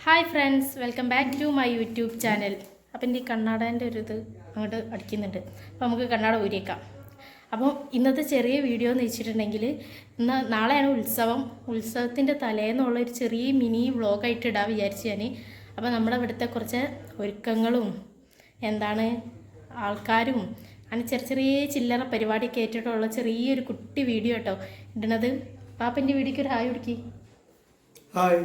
Hi friends, welcome back to my YouTube channel. അപ്പം എൻ്റെ ഈ കണ്ണാടേൻ്റെ ഒരു ഇത് അങ്ങോട്ട് അടിക്കുന്നുണ്ട്. അപ്പോൾ നമുക്ക് കണ്ണാട ഊരിയേക്കാം. അപ്പോൾ ഇന്നത്തെ ചെറിയ വീഡിയോ എന്ന് വെച്ചിട്ടുണ്ടെങ്കിൽ നാളെയാണ് ഉത്സവത്തിൻ്റെ തലേന്നുള്ളൊരു ചെറിയ മിനി വ്ളോഗായിട്ട് ഇടാൻ വിചാരിച്ചു ഞാൻ. അപ്പോൾ നമ്മുടെ ഇവിടുത്തെ കുറച്ച് ഒരുക്കങ്ങളും ആൾക്കാരും അങ്ങനെ ചെറിയ ചില്ലറ പരിപാടിയൊക്കെ ഏറ്റിട്ടുള്ള ചെറിയൊരു കുട്ടി വീഡിയോ കേട്ടോ ഇടുന്നത്. പാപ്പൻ്റെ വീഡിയോക്ക് ഒരു ഹായ് കൊടുക്കി. ഹായ്.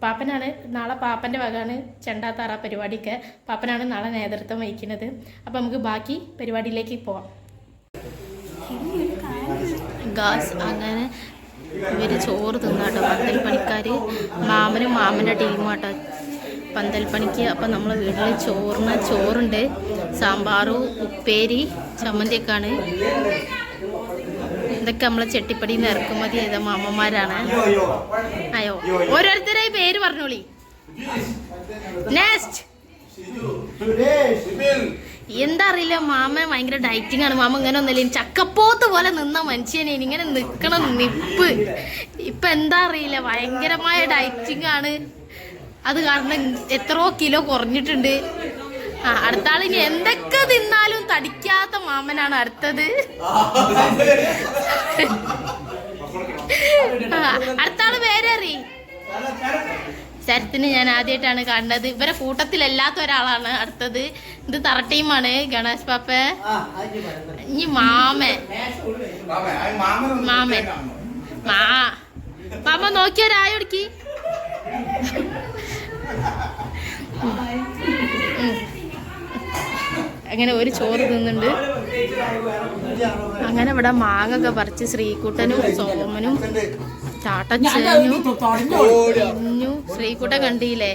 പാപ്പനാണ് നാളെ, പാപ്പൻ്റെ വകയാണ് ചെണ്ടാത്താറ പരിപാടിക്ക്. പാപ്പനാണ് നാളെ നേതൃത്വം വഹിക്കുന്നത്. അപ്പം നമുക്ക് ബാക്കി പരിപാടിയിലേക്ക് പോവാം. ഗാസ് അങ്ങനെ ഇവർ ചോറ് തിന്നാട്ടോ, പന്തൽ പണിക്കാർ. മാമനും മാമൻ്റെ ടീമാട്ടോ പന്തൽ പണിക്ക്. അപ്പം നമ്മൾ വീട്ടിൽ ചോറുണ്ട്, സാമ്പാറും ഉപ്പേരി ചമ്മന്തിയൊക്കെയാണ്. ഇതൊക്കെ നമ്മളെ ചെട്ടിപ്പടിയിൽ നിന്ന് ഇറക്കുമതി ചെയ്ത മാമ്മമാരാണ്. അയ്യോ, ഓരോരുത്തരായി പേര് പറഞ്ഞോളി. നെക്സ്റ്റ് എന്താ അറിയില്ല, മാമ ഭയങ്കര ഡയറ്റിംഗ് ആണ്. മാമ ഇങ്ങനെ ഒന്നല്ലേ ചക്കപ്പോത്ത് പോലെ നിന്ന മനുഷ്യനെ ഇങ്ങനെ നിക്കണം നിപ്പ്. ഇപ്പൊ എന്താ അറിയില്ല, ഭയങ്കരമായ ഡയറ്റിംഗ് ആണ്. അത് കാരണം എത്രയോ കിലോ കുറഞ്ഞിട്ടുണ്ട്. അടുത്ത ആളിനി എന്തൊക്കെ തിന്നാലും തടിക്കാത്ത മാമനാണ് അടുത്തത്. അടുത്ത ആള് പേരറി ശരത്തിന് ഞാൻ ആദ്യമായിട്ടാണ് കാണുന്നത്. ഇവരെ കൂട്ടത്തിലല്ലാത്ത ഒരാളാണ് അടുത്തത്. ഇത് തറ ടീമാണ്. ഗണേഷ് പാപ്പ, ഇനി മാമൻ മാമ നോക്കിയൊരായൊടുക്കി. അങ്ങനെ ഒരു ചോറ് തിന്നുന്നുണ്ട്. അങ്ങനെ ഇവിടെ മാങ്ങൊക്കെ പറിച്ച് ശ്രീകുട്ടനും സോമനും ചാട്ടച്ചേഞ്ഞു. ശ്രീകുട്ടൻ കണ്ടില്ലേ,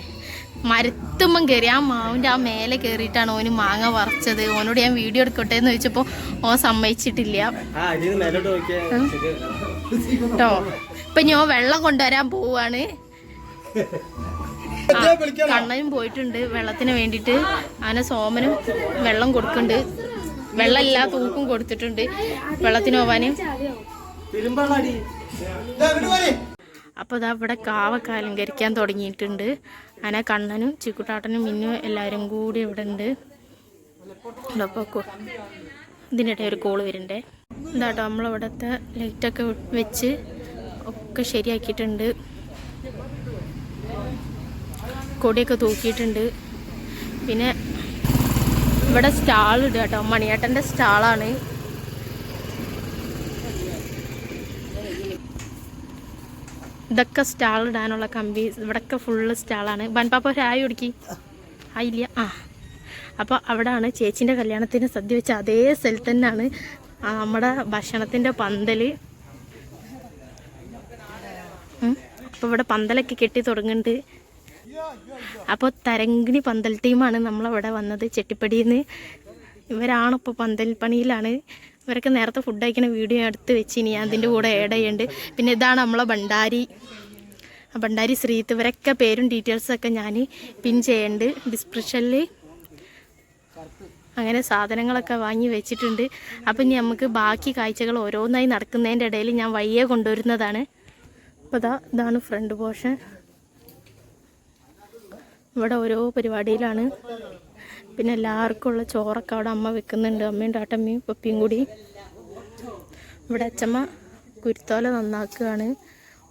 മരത്തുമ്പം കയറി ആ മാവിൻ്റെ ആ മേലെ കയറിയിട്ടാണ് ഓന് മാങ്ങ പറിച്ചത്. ഓനോട് ഞാൻ വീഡിയോ എടുക്കട്ടെ എന്ന് ചോദിച്ചപ്പോൾ ഓൻ സമ്മതിച്ചിട്ടില്ല കേട്ടോ. ഇപ്പൊ ഞാൻ വെള്ളം കൊണ്ടുവരാൻ പോവാണ്. കണ്ണനും പോയിട്ടുണ്ട് വെള്ളത്തിന് വേണ്ടിയിട്ട്. അങ്ങനെ സോമനും വെള്ളം കൊടുക്കുന്നുണ്ട്. വെള്ളമില്ല, തൂക്കും കൊടുത്തിട്ടുണ്ട് വെള്ളത്തിന് പോവാന്. അപ്പൊ ഇതാ ഇവിടെ കാവൊക്കെ അലങ്കരിക്കാൻ തുടങ്ങിയിട്ടുണ്ട്. അങ്ങനെ കണ്ണനും ചിക്കുട്ടാട്ടനും മിന്നും എല്ലാവരും കൂടി ഇവിടെ ഉണ്ട്. അപ്പോൾ ഇതിനിടെ ഒരു കോള് വരുന്നുണ്ടേ. ഇതാട്ടോ നമ്മളിവിടുത്തെ ലൈറ്റൊക്കെ വെച്ച് ഒക്കെ ശരിയാക്കിയിട്ടുണ്ട്. കൊടിയൊക്കെ തൂക്കിയിട്ടുണ്ട്. പിന്നെ ഇവിടെ സ്റ്റാൾ ഇടുക കേട്ടോ, മണിയേട്ടൻ്റെ സ്റ്റാളാണ്. ഇതൊക്കെ സ്റ്റാൾ ഇടാനുള്ള കമ്പി. ഇവിടെയൊക്കെ ഫുള്ള് സ്റ്റാളാണ്. ബൻപാപ്പ ഒരു ആയി ഒടുക്കി ആയില്ല. അപ്പോൾ അവിടെയാണ് ചേച്ചീൻ്റെ കല്യാണത്തിന് സദ്യ വെച്ച അതേ സ്ഥലത്ത് തന്നെയാണ് നമ്മുടെ ഭക്ഷണത്തിൻ്റെ പന്തൽ. അപ്പോൾ ഇവിടെ പന്തലൊക്കെ കെട്ടി തുടങ്ങുന്നുണ്ട്. അപ്പോൾ തരങ്കിണി പന്തൽ ടീമാണ് നമ്മളവിടെ വന്നത് ചെട്ടിപ്പടിയിൽ നിന്ന്. ഇവരാണിപ്പോൾ പന്തൽ പണിയിലാണ്. ഇവരൊക്കെ നേരത്തെ ഫുഡ് കഴിക്കുന്ന വീഡിയോ എടുത്ത് വെച്ച് ഇനി ഞാൻ അതിൻ്റെ കൂടെ ആഡ് ചെയ്യുന്നുണ്ട്. പിന്നെ ഇതാണ് നമ്മളെ ഭണ്ഡാരി ശ്രീത്ത്. ഇവരൊക്കെ പേരും ഡീറ്റെയിൽസൊക്കെ ഞാൻ പിൻ ചെയ്യുന്നുണ്ട് ഡിസ്ക്രിപ്ഷനിൽ. അങ്ങനെ സാധനങ്ങളൊക്കെ വാങ്ങി വെച്ചിട്ടുണ്ട്. അപ്പം ഇനി നമുക്ക് ബാക്കി കാഴ്ചകൾ ഓരോന്നായി നടക്കുന്നതിൻ്റെ ഇടയിൽ ഞാൻ വയ്യെ കൊണ്ടുവരുന്നതാണ്. അപ്പോൾ ഇതാണ് ഫ്രണ്ട് പോർഷൻ. ഇവിടെ ഓരോ പരിപാടിയിലാണ്. പിന്നെ എല്ലാവർക്കും ഉള്ള ചോറൊക്കെ അവിടെ അമ്മ വെക്കുന്നുണ്ട്. അമ്മയും ടാട്ടമ്മയും പപ്പിയും കൂടി. ഇവിടെ അച്ചമ്മ കുരുത്തോല നന്നാക്കുകയാണ്.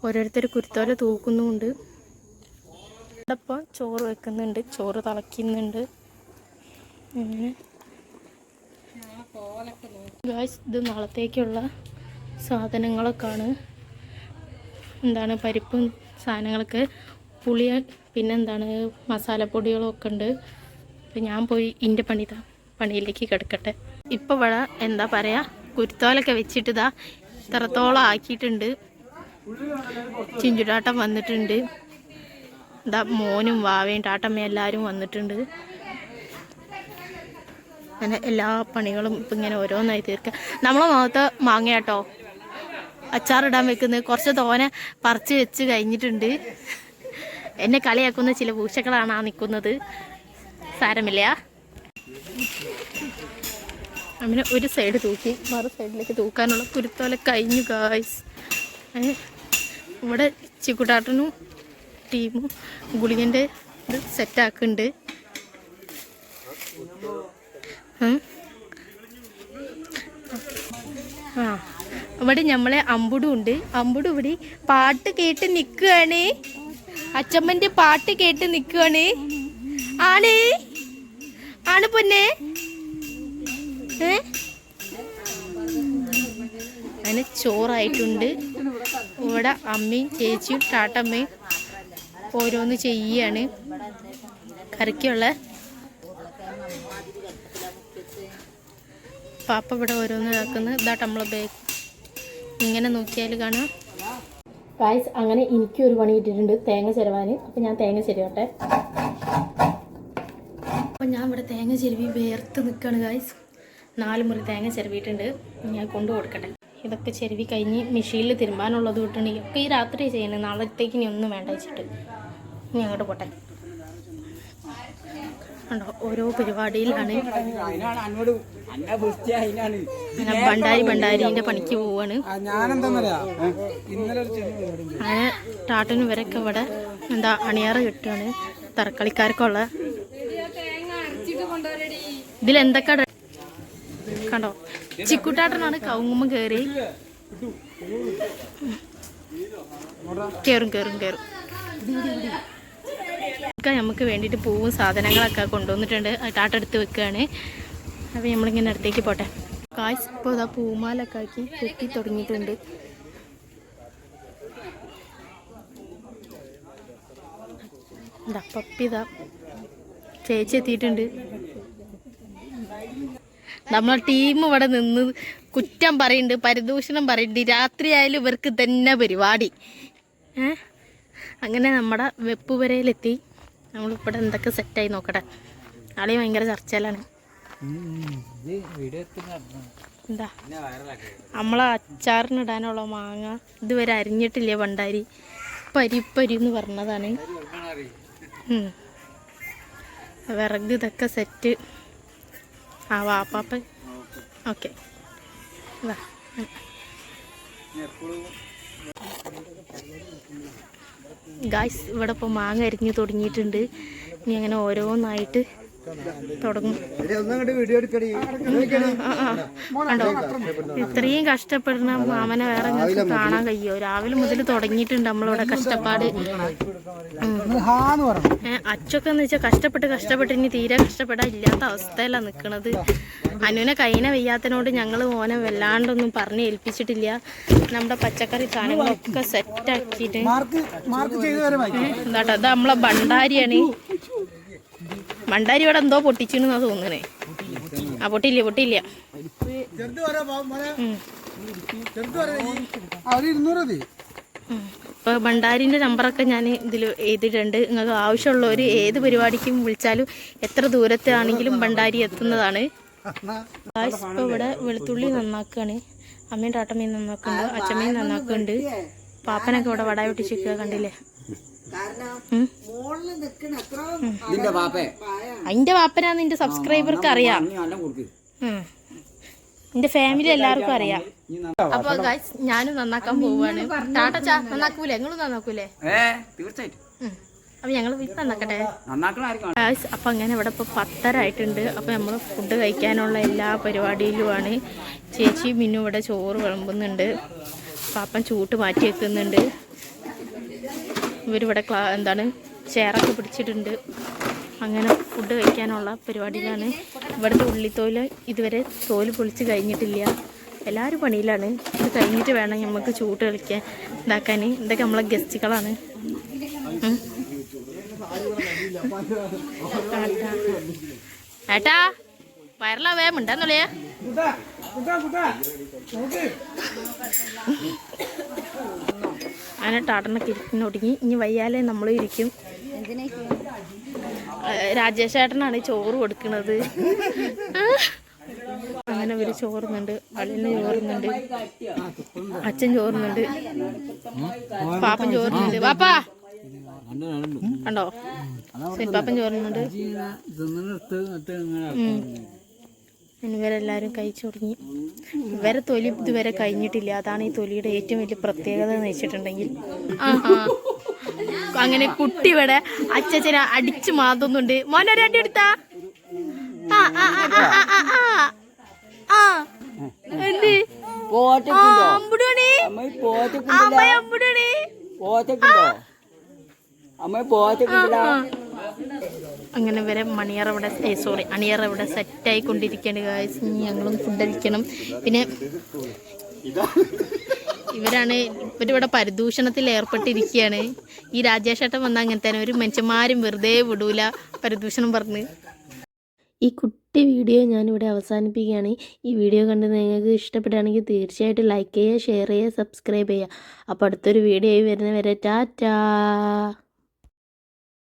ഓരോരുത്തർ കുരുത്തോല തൂക്കുന്നുമുണ്ട്. ഇവിടെ ഇപ്പോൾ ചോറ് വെക്കുന്നുണ്ട്, ചോറ് തിളയ്ക്കുന്നുണ്ട്. ഗായ്സ്, ഇത് നാളത്തേക്കുള്ള സാധനങ്ങളൊക്കെയാണ്. പരിപ്പും സാധനങ്ങളൊക്കെ, പുളി, പിന്നെന്താണ് മസാലപ്പൊടികളൊക്കെ ഉണ്ട്. അപ്പം ഞാൻ പോയി എൻ്റെ പണിയിലേക്ക് കിടക്കട്ടെ. ഇപ്പോൾ ഇവിടെ എന്താ പറയുക, കുരുത്തോലൊക്കെ വെച്ചിട്ട് ഇത്രത്തോളം ആക്കിയിട്ടുണ്ട്. ചിഞ്ചുടാട്ടം വന്നിട്ടുണ്ട്. മോനും വാവയും ടാട്ടമ്മയും എല്ലാവരും വന്നിട്ടുണ്ട്. അങ്ങനെ എല്ലാ പണികളും ഇപ്പം ഇങ്ങനെ ഓരോന്നായി തീർക്കുക. നമ്മളെ മുഖത്ത് മാങ്ങ കേട്ടോ അച്ചാറിടാൻ വെക്കുന്നത്. കുറച്ച് തോനെ പറിച്ച് വെച്ച് കഴിഞ്ഞിട്ടുണ്ട്. എന്നെ കളിയാക്കുന്ന ചില പൂച്ചകളാണ് നിൽക്കുന്നത്. സാരമില്ല. അങ്ങനെ ഒരു സൈഡ് തൂക്കി മറു സൈഡിലേക്ക് തൂക്കാനുള്ള കുരുത്തോല കഴിഞ്ഞു ഗായ്സ്. ഇവിടെ ചിക്കുട്ടാട്ടനും ടീമും ഗുളികൻ്റെ ഇത് സെറ്റാക്കുന്നുണ്ട്. ആ ഇവിടെ നമ്മളെ അമ്പുടും ഉണ്ട്. അമ്പുടും ഇവിടെ പാട്ട് കേട്ട് നിൽക്കുകയാണ്. അച്ചമ്മൻ്റെ പാട്ട് കേട്ട് നിൽക്കുകയാണ്. ആണ് ആണ് പൊന്നെ. അതിന് ചോറായിട്ടുണ്ട്. ഇവിടെ അമ്മയും ചേച്ചിയും ടാട്ടമ്മയും ഓരോന്ന് ചെയ്യാണ് കറിക്കുള്ള. പാപ്പ ഇവിടെ ഓരോന്ന് ഇതാക്കുന്നത്. ഇതാട്ട് നമ്മളെ ബാഗ് ഇങ്ങനെ നോക്കിയാൽ കാണാം. ഗായ്സ് അങ്ങനെ എനിക്കൊരു പണി കിട്ടിയിട്ടുണ്ട്, തേങ്ങ ചിരവാൻ. അപ്പം ഞാൻ തേങ്ങ ചിരവട്ടെ. അപ്പം ഞാൻ ഇവിടെ തേങ്ങ ചിരവി വേർത്ത് നിൽക്കുകയാണ് ഗായ്സ്. 4 മുറി തേങ്ങ ചിരവിയിട്ടുണ്ട്. ഞാൻ കൊണ്ടു കൊടുക്കട്ടെ. ഇതൊക്കെ ചിരവി കഴിഞ്ഞ് മെഷീനിൽ തിരുമ്പാനുള്ളത് വിട്ടുണ്ടെങ്കിൽ ഒക്കെ ഈ രാത്രി ചെയ്യണേ. നാളത്തേക്ക് ഇനി ഒന്നും വേണ്ട വെച്ചിട്ട് ഇനി അങ്ങോട്ട് പോട്ടെ. ഉണ്ടോ ഓരോ പരിപാടിയിലാണ്. ഭണ്ടാരിൻ്റെ പണിക്ക് പോവാണ്. അങ്ങനെ ടാട്ടന് ഇവരൊക്കെ ഇവിടെ എന്താ അണിയാറ് കിട്ടുകയാണ് തറക്കളിക്കാർക്കുള്ള. ഇതിലെന്തൊക്കെ കണ്ടോ, ചിക്കുട്ടാട്ടനാണ് കവുങ്ങുമ്പം കയറി കയറും. നമുക്ക് വേണ്ടിയിട്ട് പൂവും സാധനങ്ങളൊക്കെ കൊണ്ടുവന്നിട്ടുണ്ട്. ടാട്ടെടുത്ത് വെക്കുകയാണ്. അപ്പോൾ നമ്മളിങ്ങനെ അടുത്തേക്ക് പോട്ടെ. കായ്സ് ഇപ്പോൾ ഇതാ പൂമാലൊക്കെ ആക്കി കെട്ടി തുടങ്ങിയിട്ടുണ്ട്. ഇതാ പപ്പിതാ ചേച്ചി എത്തിയിട്ടുണ്ട്. നമ്മളെ ടീം ഇവിടെ നിന്ന് കുറ്റം പറയുന്നുണ്ട്, പരിദൂഷണം പറയുന്നുണ്ട്. രാത്രി ആയാലും ഇവർക്ക് തന്നെ പരിപാടി. അങ്ങനെ നമ്മുടെ വെപ്പ് വരയിലെത്തി. നമ്മളിവിടെ എന്തൊക്കെ സെറ്റായി നോക്കട്ടെ. ആളെ ഭയങ്കര ചർച്ചയിലാണ്. എന്താ നമ്മളെ അച്ചാറിനിടാനുള്ള മാങ്ങ ഇതുവരെ അരിഞ്ഞിട്ടില്ല. ഭണ്ടാരി പരി എന്ന് പറഞ്ഞതാണ്. വിറക് ഇതൊക്കെ സെറ്റ്. ആ വാപ്പാപ്പ ഓക്കെ. ഗായ്സ് ഇവിടെ ഇപ്പോൾ മാങ്ങ അരിഞ്ഞ് തുടങ്ങിയിട്ടുണ്ട്. ഇനി അങ്ങനെ ഓരോന്നായിട്ട് തുടങ്ങും. കണ്ടോ ഇത്രയും കഷ്ടപ്പെടുന്ന മാമനെ വേറെ കാണാൻ കഴിയോ? രാവിലെ മുതൽ തുടങ്ങിയിട്ടുണ്ട് നമ്മളിവിടെ കഷ്ടപ്പാട്. അച്ചൊക്കെ എന്ന് വെച്ചാൽ കഷ്ടപ്പെട്ട് ഇനി തീരെ കഷ്ടപ്പെടാൻ ഇല്ലാത്ത അവസ്ഥയിലാണ് നിൽക്കണത്. അനുവിനെ കൈനെ വയ്യാത്തതിനോട് ഞങ്ങൾ മോനെ വല്ലാണ്ടൊന്നും പറഞ്ഞ് ഏൽപ്പിച്ചിട്ടില്ല. നമ്മുടെ പച്ചക്കറി സാധനങ്ങളൊക്കെ സെറ്റാക്കിയിട്ട് എന്താട്ടോ അത് നമ്മളെ ഭണ്ടാരിയാണ്. ഭണ്ടാരി ഇവിടെ എന്തോ പൊട്ടിച്ചെന്നാ തോന്നണേ. ആ പൊട്ടിയില്ല. ഇപ്പൊ ഭണ്ടാരിന്റെ നമ്പറൊക്കെ ഞാൻ ഇതിൽ എഴുതിയിട്ടുണ്ട്. നിങ്ങൾക്ക് ആവശ്യമുള്ളവർ ഏത് പരിപാടിക്കും വിളിച്ചാലും എത്ര ദൂരത്താണെങ്കിലും ഭണ്ടാരി എത്തുന്നതാണ്. ഇപ്പൊ ഇവിടെ വെളുത്തുള്ളി നന്നാക്കുകയാണ്. അമ്മയും ടാട്ടമ്മയും നന്നാക്കുന്നുണ്ട്, അച്ഛമ്മയും നന്നാക്കുന്നുണ്ട്. പാപ്പനൊക്കെ ഇവിടെ വട പൊട്ടിച്ചിരിക്കുക കണ്ടില്ലേ. അതിന്റെ പാപ്പനാന്ന് നിന്റെ സബ്സ്ക്രൈബർക്ക് അറിയാം. എന്റെ ഫാമിലി എല്ലാവർക്കും അറിയാം. അപ്പൊ ഗൈസ് ഞാനും നന്നാക്കാൻ പോവാണ്. ടാട്ടച്ച നന്നാക്കൂലേ? നിങ്ങളും നന്നാക്കൂലേ? അപ്പൊ ഞങ്ങള് വീട്ടിൽ നന്നാക്കട്ടെ. അപ്പൊ അങ്ങനെ ഇവിടെ ഇപ്പൊ 10:30 ആയിട്ടുണ്ട്. അപ്പൊ നമ്മള് ഫുഡ് കഴിക്കാനുള്ള എല്ലാ പരിപാടിയിലുമാണ്. ചേച്ചി മിന്നു ഇവിടെ ചോറ് വിളമ്പുന്നുണ്ട്. പാപ്പൻ ചൂട്ട് മാറ്റി വെക്കുന്നുണ്ട്. ഇവരിവിടെ എന്താണ് ചെയറൊക്കെ പിടിച്ചിട്ടുണ്ട്. അങ്ങനെ ഫുഡ് കഴിക്കാനുള്ള പരിപാടിയിലാണ്. ഇവിടുത്തെ ഉള്ളിത്തോല് ഇതുവരെ തോല് പൊളിച്ച് കഴിഞ്ഞിട്ടില്ല. എല്ലാവരും പണിയിലാണ്. ഇത് കഴിഞ്ഞിട്ട് വേണം നമുക്ക് ചൂട്ട് കളിക്കാൻ ഇതാക്കാൻ. ഇതൊക്കെ നമ്മളെ ഗസ്റ്റുകളാണ്. ഏട്ടാ വയറിലാ വേം ഉണ്ടെന്നുള്ളേ. അങ്ങനെ ടാട്ടനൊക്കെ ഇരിക്കുന്നൊടുങ്ങി. ഇനി വയ്യാലേ നമ്മളും ഇരിക്കും. രാജേഷ് ഏട്ടനാണ് ചോറ് കൊടുക്കുന്നത്. അങ്ങനെ ഇവര് ചോറുന്നുണ്ട്. അളിയന് ചോറുന്നുണ്ട്, അച്ഛൻ ചോറുന്നുണ്ട്, പാപ്പൻ ചോറുന്നുണ്ട്. പാപ്പാ കണ്ടോ പാപ്പൻ ചോറുന്നുണ്ട്. ഇവരെല്ലാവരും കഴിച്ചു തുടങ്ങി. ഇവരെ തൊലി ഇതുവരെ കഴിഞ്ഞിട്ടില്ല. അതാണ് ഈ തൊലിയുടെ ഏറ്റവും വലിയ പ്രത്യേകത എന്ന് വെച്ചിട്ടുണ്ടെങ്കിൽ. അങ്ങനെ കുട്ടി ഇവിടെ അച്ഛനെ അടിച്ചു മാതുന്നുണ്ട്. മോനൊരു അടി എടുത്താ എന്ത് അമ്പുടണി അമ്പുടണി അങ്ങനെ വരെ മണിയറ ഇവിടെ അണിയറ ഇവിടെ സെറ്റായി കൊണ്ടിരിക്കുകയാണ് ഗായ്സ്. ഞങ്ങളും ഫുഡ് കഴിക്കണം. പിന്നെ ഇവരിവിടെ പരിദൂഷണത്തിൽ ഏർപ്പെട്ടിരിക്കുകയാണ്. ഈ രാജേഷേട്ടൻ വന്നാൽ അങ്ങനെ തന്നെ ഒരു മനുഷ്യന്മാരും വെറുതെ വിടൂല പരിദൂഷണം പറഞ്ഞ്. ഈ കുട്ടി വീഡിയോ ഞാനിവിടെ അവസാനിപ്പിക്കുകയാണ്. ഈ വീഡിയോ കണ്ട് നിങ്ങൾക്ക് ഇഷ്ടപ്പെടുകയാണെങ്കിൽ തീർച്ചയായിട്ടും ലൈക്ക് ചെയ്യുക, ഷെയർ ചെയ്യുക, സബ്സ്ക്രൈബ് ചെയ്യുക. അപ്പോൾ അടുത്തൊരു വീഡിയോ വരുന്നവരെ ടാറ്റാ.